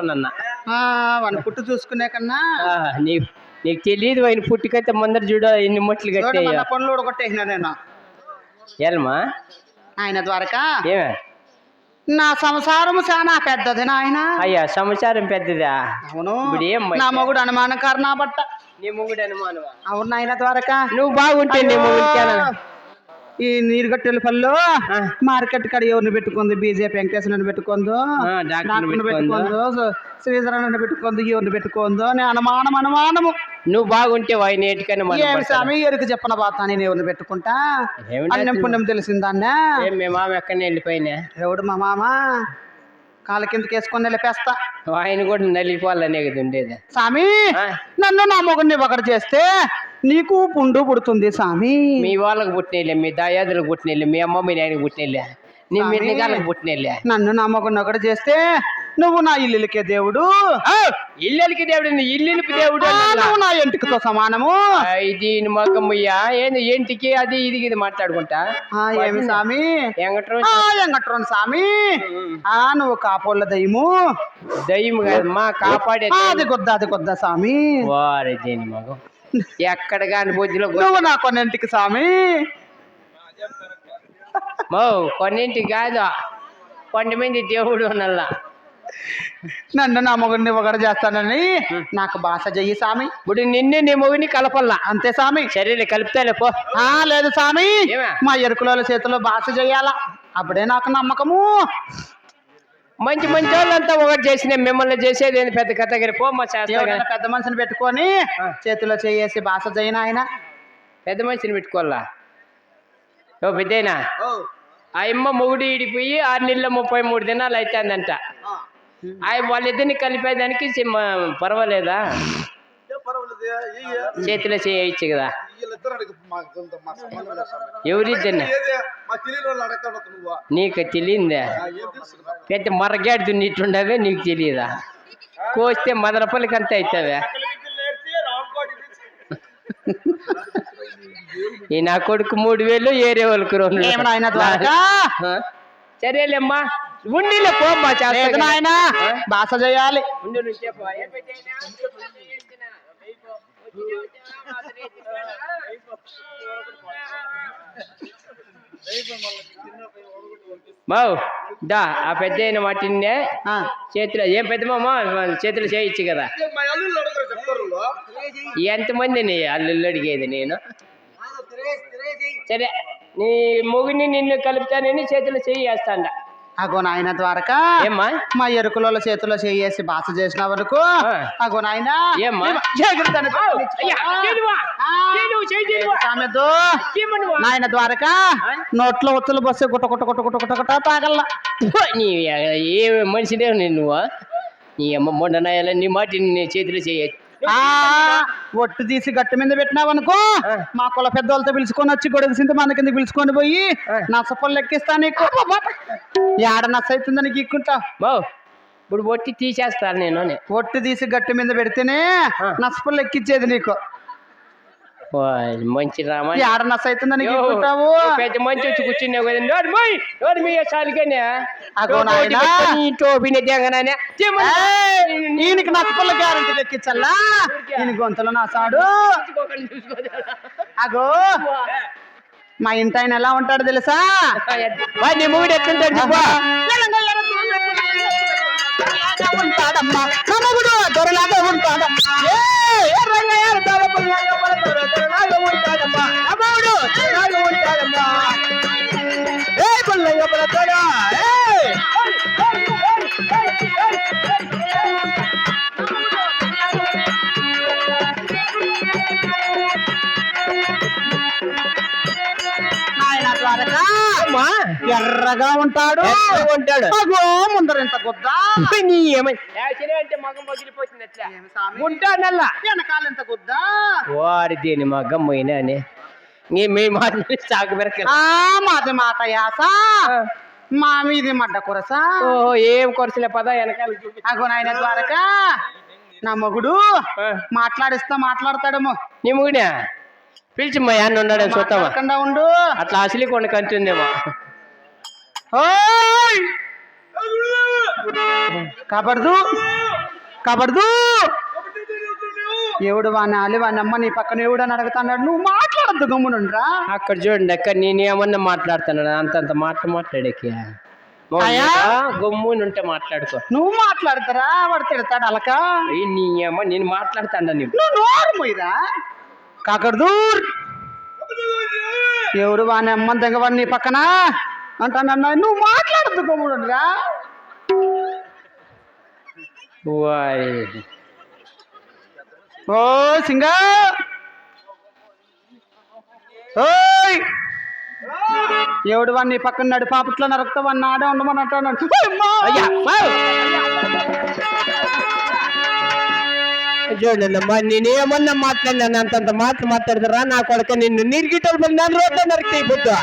నన్న వాడిని పుట్టు చూసుకునే కన్నా నీకు తెలియదు ఆయన పుట్టికైతే ముందర చూడ ఎన్ని ముట్లు కట్టాయి పనులు కొట్టేసిన నేను ఏమా ఆయన ద్వారకా ఏమే నా సంసారము చాలా పెద్దది నాయన. అయ్యా సంసారం పెద్దదా? అవును. నా మొగుడు అనుమానం కారణా బట్ట. నీ మొగుడు అనుమానం? అవును నాయన ద్వారకా. నువ్వు బాగుంటే నీ మొగుడు ఈ నీరుగట్టెల పల్లెలో మార్కెట్ కాడ ఎవరిని పెట్టుకుంది? బీజేపీ వెంకటేశ్వరుని పెట్టుకుందో, డాక్టర్ని పెట్టుకుందో, శ్రీధరని పెట్టుకుందో, ఎవరిని పెట్టుకుందో అని అనుమానము. నువ్వు బాగుంటే వాయిని ఏమి స్వామి ఎరుకు చెప్పన బాతా నేను ఎవరిని పెట్టుకుంటా? అన్నం పుణ్యం తెలిసిందాన్నే. మీ మామ ఎక్కడనే వెళ్ళిపోయినా? ఎవడు మా మామ? కాళ్ళ కిందకి వేసుకొని వెళ్ళిపేస్తా. ఆయన కూడా నలిగిపోవాలనే కదా ఉండేది. స్వామి నన్ను నా మొగుడిని ఒకటి చేస్తే నీకు పుండు పుడుతుంది స్వామి. మీ వాళ్ళకి పుట్టినలే, మీ దాయాదులకు పుట్టినలే, మీ అమ్మ మీ నాయనకి పుట్టినలే, నీ మిన్నగాళ్ళకి పుట్టినలే. నన్ను నా మొగుడిని ఒకటి చేస్తే నువ్వు నా ఇల్లులకే దేవుడు. ఇల్లులకి దేవుడు, ఇల్లులకి దేవుడు, నా ఎంటికతో సమానము. దీని మగమ్మయ్యా ఏంది ఏంటికి అది ఇది మాట్లాడుకుంటా. ఏమి స్వామి? వెంకట్రోన్ స్వామి. నువ్వు కాపోళ్ళ దయ్యము. దయ్యము కాదమ్మా, కాపాడే. అది కొద్దా స్వామి. వారే దేని మగం ఎక్కడ కాని బొద్దులో నువ్వు నా కొన్నింటికి స్వామి. కొన్నింటికి కాదు, కొన్ని మంది దేవుడు నల్లా. నన్ను నా మొగుడిని ఒకటి చేస్తానని నాకు భాష చెయ్యి స్వామి. ఇప్పుడు నిన్నే నీ మొగుడిని కలపల్లా అంతే స్వామి. సరేలే కలుపుతాలే పో. లేదు స్వామి, మా ఎరుకుల చేతిలో భాష చెయ్యాలా, అప్పుడే నాకు నమ్మకము. మంచి వాళ్ళంతా ఒకటి చేసిన మిమ్మల్ని చేసేది ఏంది పెద్ద కథగిరి పో. మా పెద్ద మనిషిని పెట్టుకొని చేతిలో చేసి భాష చేయను. ఆయన పెద్ద మనిషిని పెట్టుకోవాలా? ఓ పెద్దయినా ఆ అమ్మ మొగుడు ఈడిపోయి 6 నెలల 33 దినాలు అవుతుందంట. వాళ్ళిద్దరిని కలిపేదానికి పర్వాలేదా? చేతిలో చేయొచ్చు కదా. ఎవరిద్దరిని నీకు తెలియదా? పెద్ద మరగాడి దున్నిట్టుండవే, నీకు తెలియదా? కోస్తే మదనపల్లికి అంతా అవుతావే. ఈ నా కొడుకు 3000 ఏరే వాళ్ళకు 2. సరేలేమ్మా ఉండిలే పోమ్మా. చేస్తా ఆయన భాష చేయాలి. మావు దా ఆ పెద్ద అయిన వాటినే చేతిలో ఏం పెద్దమ్మా చేతిలో చేయొచ్చు కదా. ఎంతమందిని అల్లుళ్ళు అడిగేది నేను? సరే నీ మొగుని నిన్ను కలుపుతానని చేతిలో చేస్తాండ. అగో నాయన ద్వారకా, ఏమ్మా మా ఎరుకుల చేతిలో చేసి భాష చేసినావు అనుకో. అగో నాయన నాయన ద్వారకా, నోట్లో ఒత్తులు బస్సు గుట్ట తాగల్లా. ఏ మనిషినే నువ్వు? నీ అమ్మ మొండనాయాల నీ మాట నీ చేతిలో చేయొచ్చు. ఒట్టు తీసి గట్టి మీద పెట్టినావనుకో, మా కుల పెద్దోళ్ళతో పిలుచుకొని వచ్చి గొడవ సింత మన కింద పిలుచుకొని పోయి నచ్చపళ్ళు ఎక్కిస్తా. నీకు ఏడ నచ్చ అవుతుందని గీక్కుంటా. ఇప్పుడు ఒట్టి తీసేస్తాను నేను. ఒట్టు తీసి గట్టి మీద పెడితేనే నచ్చపళ్ళు ఎక్కిచ్చేది నీకు. మంచి రామా ఏడ నచ్చ అవుతుందని గీక్కుంటావు. పెద్ద మంచి వచ్చి కూర్చున్నావు ఈయనకి నచ్చపళ్ళ గ్యారంటీ ఎక్కించల్లా. ఈయన గొంతులో నాసాడు. అగో మా ఇంటి ఆయన ఎలా ఉంటాడు తెలుసా? నీ మూడు ఎట్లుంటాడు ఉంటాడమ్మా, నమ్మగుడు దొరలాగా ఉంటాడమ్మా. ఎర్రగా ఉంటాడు. ముందర ఎంత గుద్దా అంటే మగం పగిలిపోతుంది. ఉంటానల్లా వెనకాల ఎంత గుద్దా. వారి దేని మగం పోయినా మీ మాట సాగు మాది మాట యాస, మా మీది మడ్డ కొరసా. ఏం కొరసలే పద వెనకాల. అగో నాయన ద్వారకా, నా మొగుడు మాట్లాడతాడేమో. నీ మొగుడా పిలిచి మా యాన్న ఉన్నాడు చూద్దామా ఉండు. అట్లా అసలు కొండ కంటుందేమో. కబర్దు కబడదు ఎవడు వానాలి వానమ్మ నీ పక్కన ఎవడు అని అడుగుతాడు నువ్వు మాట్లాడద్దు గమ్మునుండ్రా అక్కడ చూడండి అక్క నేనేమన్నా మాట్లాడుతున్నాను అంతంత మాట్లాడేకి గమ్ముని ఉంటే మాట్లాడుకో. నువ్వు మాట్లాడతారా వాడు తిడతాడు అలక నీ అమ్మ నేను మాట్లాడుతాడా నువ్వు నోరు మొయ్యరా కాకరదూర్ ఎవడు వాని అమ్మ దగ్గర నీ పక్కన అంటానన్నా నువ్వు మాట్లాడద్దు గమ్మునుండ్రా ఓ సింగా ఓయ్ ఎవడు వాడిని పక్కన నడు పాపట్లో నరకుతా వాడిని ఆడే ఉండమని అంటున్నాడు. చూడండమ్మా నేనేమన్నా మాట్లాడినాను అంతంత మాటలు మాట్లాడతారా నా కొడుక నిన్ను నీరు గిట్టలు నన్ను రోడ్లో నరికితే పొద్దు